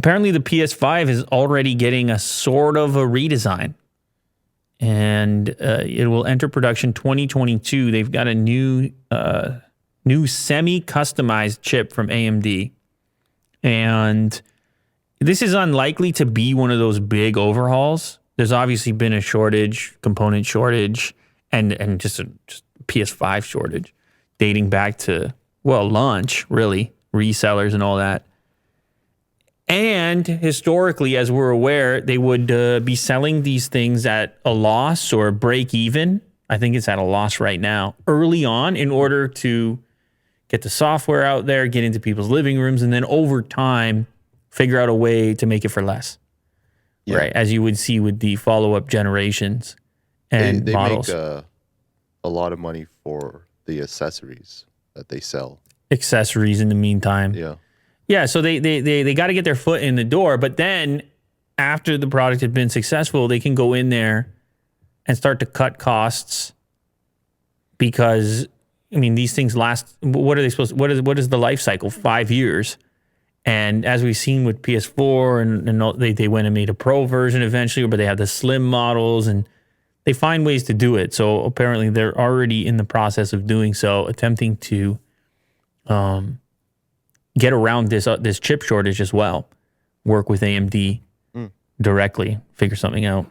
apparently the PS5 is already getting a sort of a redesign, and it will enter production 2022. They've got a new semi-customized chip from AMD, and this is unlikely to be one of those big overhauls. There's obviously been a component shortage, and just a PS5 shortage dating back to, launch, really, resellers and all that. And historically, as we're aware, they would be selling these things at a loss or break even. I think it's at a loss right now, early on, in order to get the software out there, get into people's living rooms, and then over time, figure out a way to make it for less. Yeah. Right? As you would see with the follow-up generations and they models. Make a lot of money for the accessories that they sell. Accessories in the meantime. Yeah. Yeah, so they got to get their foot in the door, but then after the product had been successful, they can go in there and start to cut costs because, I mean, these things last, what are they supposed to, what is the life cycle? 5 years. And as we've seen with PS4, and they went and made a Pro version eventually, but they have the slim models, and they find ways to do it. So apparently they're already in the process of doing so, attempting to get around this chip shortage as well. Work with AMD directly, figure something out.